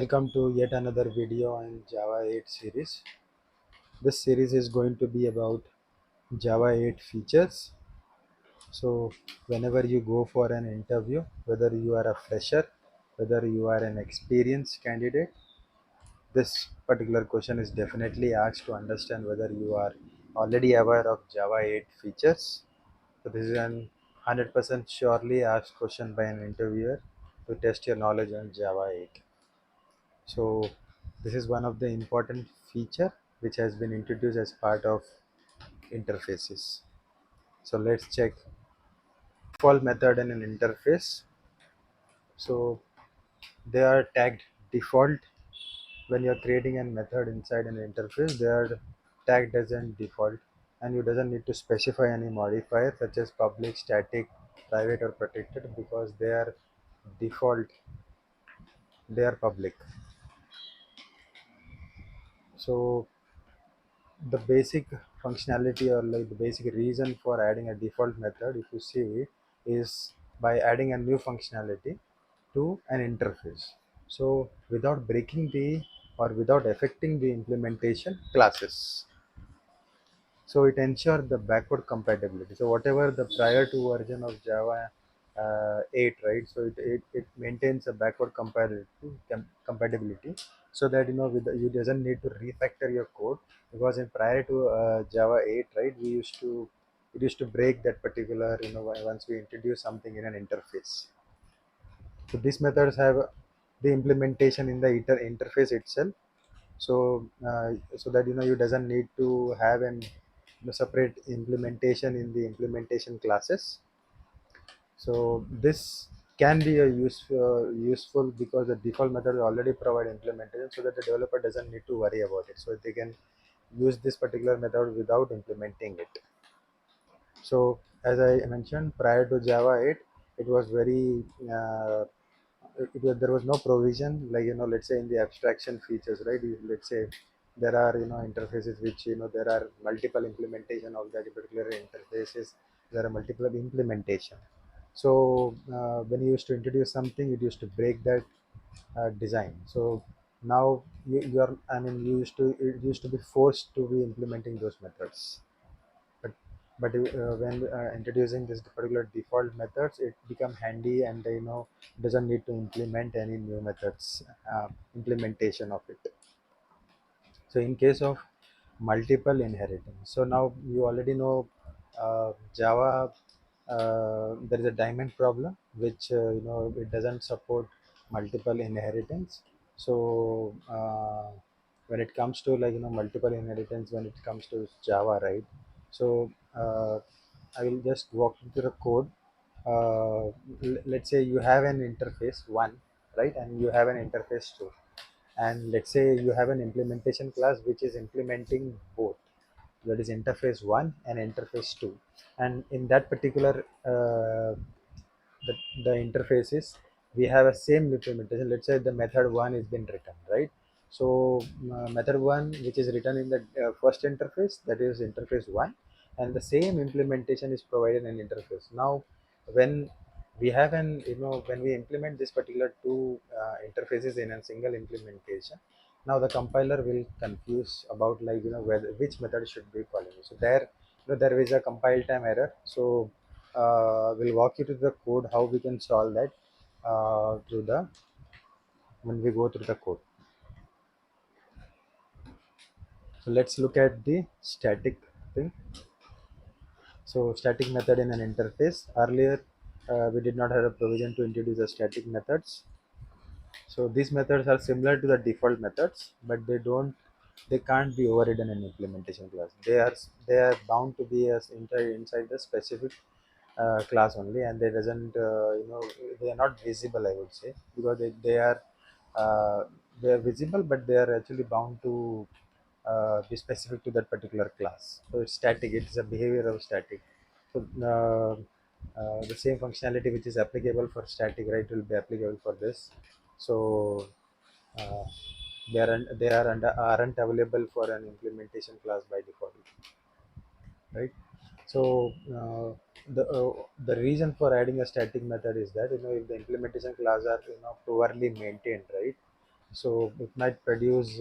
Welcome to yet another video in Java 8 series. This series is going to be about Java 8 features. So whenever you go for an interview, whether you are a fresher, whether you are an experienced candidate, this particular question is definitely asked to understand whether you are already aware of Java 8 features. So this is an 100% surely asked question by an interviewer to test your knowledge on Java 8. So this is one of the important feature which has been introduced as part of interfaces. So let's check default method in an interface. So they are tagged default. When you're creating a method inside an interface, they are tagged as an default, and you doesn't need to specify any modifier such as public, static, private or protected, because they are default, they are public. So the basic functionality, or like the basic reason for adding a default method, if you see, is by adding a new functionality to an interface, so without breaking the or without affecting the implementation classes. So it ensures the backward compatibility. So whatever the prior to version of Java 8, right, so it maintains a backward compatibility, so that you doesn't need to refactor your code, because in prior to Java 8, right, it used to break that particular, once we introduce something in an interface. So these methods have the implementation in the interface itself, so that you doesn't need to have an separate implementation in the implementation classes. So this can be a useful because the default method already provide implementation, so that the developer doesn't need to worry about it, so they can use this particular method without implementing it. So as I mentioned, prior to Java 8, it was very there was no provision, like, let's say in the abstraction features, right? Let's say there are, interfaces which, there are multiple implementation of that particular interfaces. There are multiple implementation. So when you used to introduce something, it used to break that design. So now you are, I mean, it used to be forced to be implementing those methods. But when introducing this particular default methods, it become handy, and doesn't need to implement any new methods implementation of it. So in case of multiple inheritance, so now you already know Java, there is a diamond problem, which it doesn't support multiple inheritance. So when it comes to, like, multiple inheritance, when it comes to Java, right? So I will just walk you through the code. Let's say you have an interface one, right, and you have an interface two, and let's say you have an implementation class which is implementing both, that is interface 1 and interface 2. And in that particular the, the interfaces, we have a same implementation. Let's say the method 1 is been written, right? So method 1 which is written in the first interface, that is interface 1, and the same implementation is provided in interface. Now when we have an, when we implement this particular two interfaces in a single implementation, now the compiler will confuse about, like, whether which method should be following. So there, there is a compile time error. So we'll walk you through the code how we can solve that through the when we go through the code. So let's look at the static thing. So static method in an interface. Earlier, we did not have a provision to introduce the static methods. So these methods are similar to the default methods, but they can't be overridden in implementation class. They are bound to be as inside the specific class only, and they doesn't, they are not visible, I would say, because uh, they are visible, but they are actually bound to be specific to that particular class. So it's static. It is a behavior of static. So the same functionality which is applicable for static, right, will be applicable for this. So uh, aren't available for an implementation class by default, right? So the reason for adding a static method is that, if the implementation class are, poorly maintained, right, so it might produce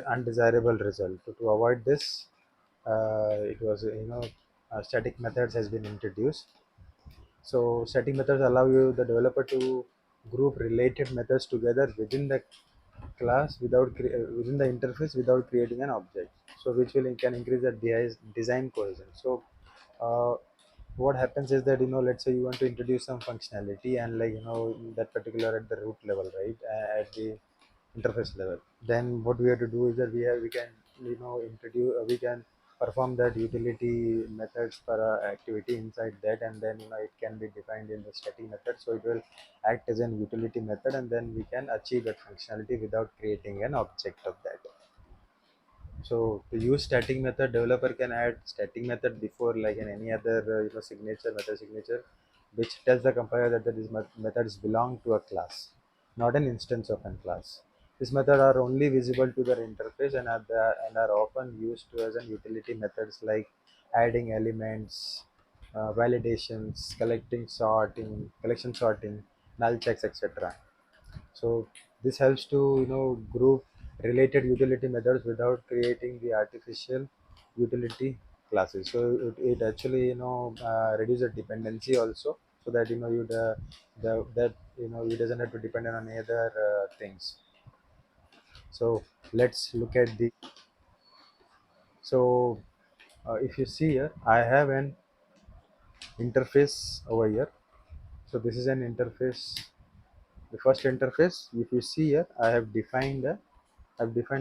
undesirable result. To avoid this, it was static methods has been introduced. So static methods allow you the developer to group related methods together within the class within the interface without creating an object. So which will can increase the design cohesion. So uh, what happens is that let's say you want to introduce some functionality and that particular at the root level, right, at the interface level. Then what we have to do is that we can introduce we can perform that utility methods for activity inside that, and then it can be defined in the static method, so it will act as an utility method, and then we can achieve that functionality without creating an object of that. So to use static method, developer can add static method before like in any other signature method signature, which tells the compiler that these methods belong to a class, not an instance of a class. These methods are only visible to their interface and and are often used to as an utility methods like adding elements, validations, collection sorting, null checks, etc. So this helps to group related utility methods without creating the artificial utility classes. So it actually reduces dependency also, so that the that you doesn't have to depend on any other things. So let's look at the so if you see here, I have an interface over here. So this is an interface. The first interface, if you see here, I've defined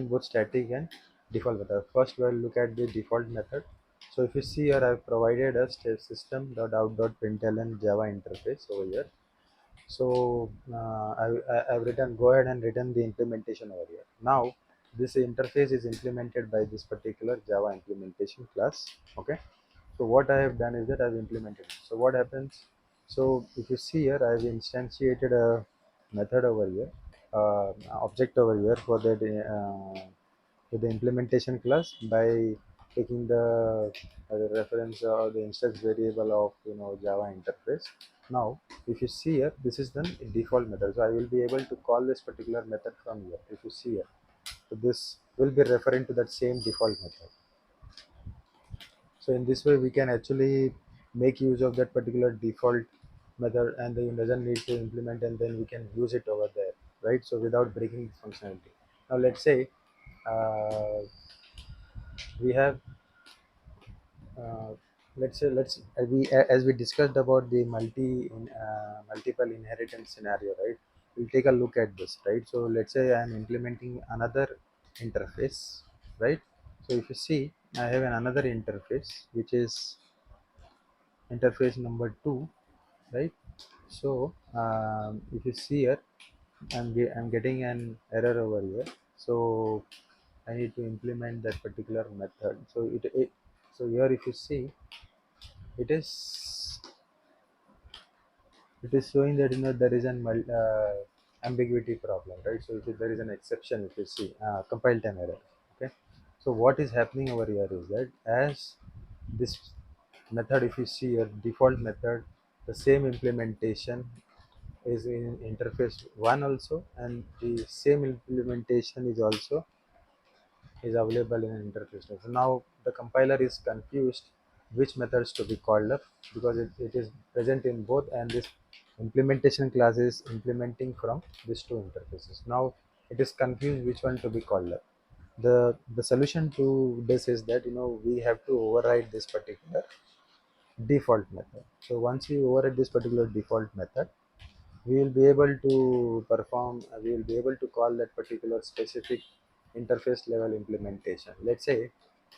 both static and default method. First, we'll look at the default method. So if you see here, I've provided a system.out.println Java interface over here. So I've written, go ahead and written the implementation over here. Now this interface is implemented by this particular Java implementation class. Okay. So what I have done is that I've implemented it. So what happens? So if you see here, I've instantiated a method over here, object over here for that with the implementation class by taking the reference or the instance variable of Java interface. Now if you see here, this is the default method, so I will be able to call this particular method from here. If you see here, so this will be referring to that same default method. So in this way, we can actually make use of that particular default method, and then it doesn't need to implement, and then we can use it over there, right? So without breaking the functionality. Now let's say uh, we have uh, let's as we discussed about the multiple inheritance scenario, right? We'll take a look at this, right? So let's say I'm implementing another interface, right? So if you see, I have another interface which is interface number 2, right? So if you see here, I'm getting an error over here. So I need to implement that particular method. So so here if you see, it is showing that there is an ambiguity problem, right? So if there is an exception, if you see compile time error. Okay. So what is happening over here is that as this method, if you see your default method, the same implementation is in interface 1 also, and the same implementation is also is available in an interface. So now the compiler is confused which methods to be called up, because it is present in both, and this implementation class is implementing from these two interfaces. Now it is confused which one to be called up. The solution to this is that we have to override this particular default method. So once we override this particular default method, we will be able to we will be able to call that particular specific interface level implementation. Let's say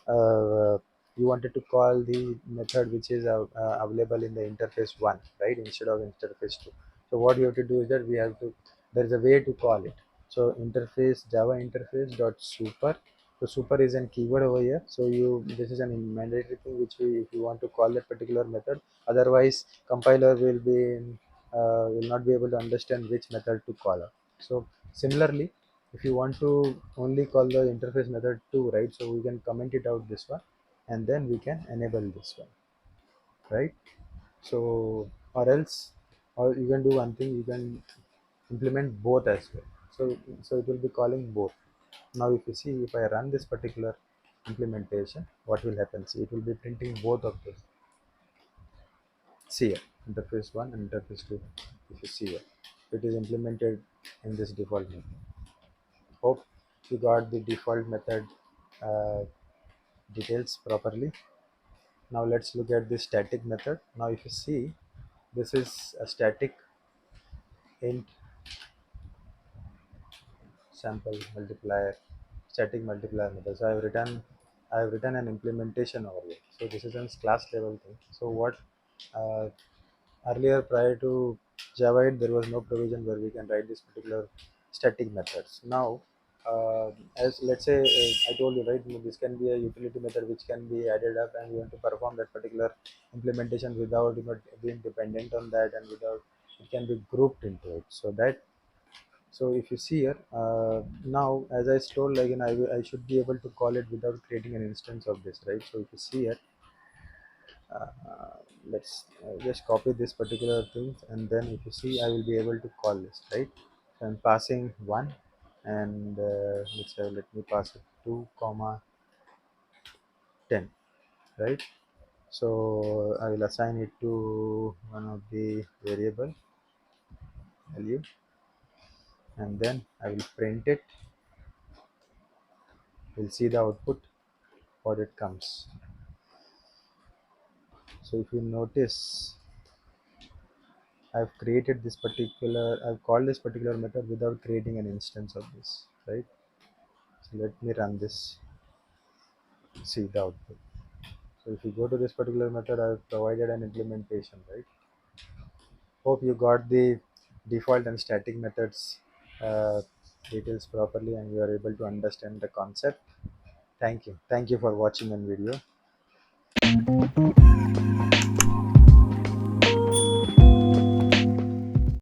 uh, you wanted to call the method which is available in the interface 1, right, instead of interface 2. So what you have to do is that there is a way to call it. So interface Java interface dot super. So super is an keyword over here. So this is an mandatory thing which if you want to call that particular method, otherwise compiler will not be able to understand which method to call up. So similarly, if you want to only call the interface method 2, right, so we can comment it out this one, and then we can enable this one, right? So or else, or you can do one thing, implement both as well. So it will be calling both. Now if you see, if I run this particular implementation, what will happen? See, it will be printing both of those. See here, interface 1 and interface 2. If you see here, it is implemented in this default method. Hope you got the default method uh, details properly. Now let's look at the static method. Now if you see, this is a static int sample multiplier, static multiplier method. So I've written an implementation over here. So this is a class level thing. So what uh, earlier, prior to Java 8, there was no provision where we can write this particular static methods. Now, as let's say, I told you, right, this can be a utility method which can be added up, and we want to perform that particular implementation without being dependent on that, and without, it can be grouped into it. So if you see here, now as I told, like, I should be able to call it without creating an instance of this, right? So if you see here, let's just copy this particular thing, and then if you see, I will be able to call this, right? So I'm passing 1, and let's say, let me pass it 2 comma 10, right? So I will assign it to one of the variable value, and then I will print it. We'll see the output, what it comes. So if you notice, I've called this particular method without creating an instance of this, right? So let me run this, see the output. So if you go to this particular method, I've provided an implementation, right? Hope you got the default and static methods details properly, and you are able to understand the concept. Thank you for watching and video.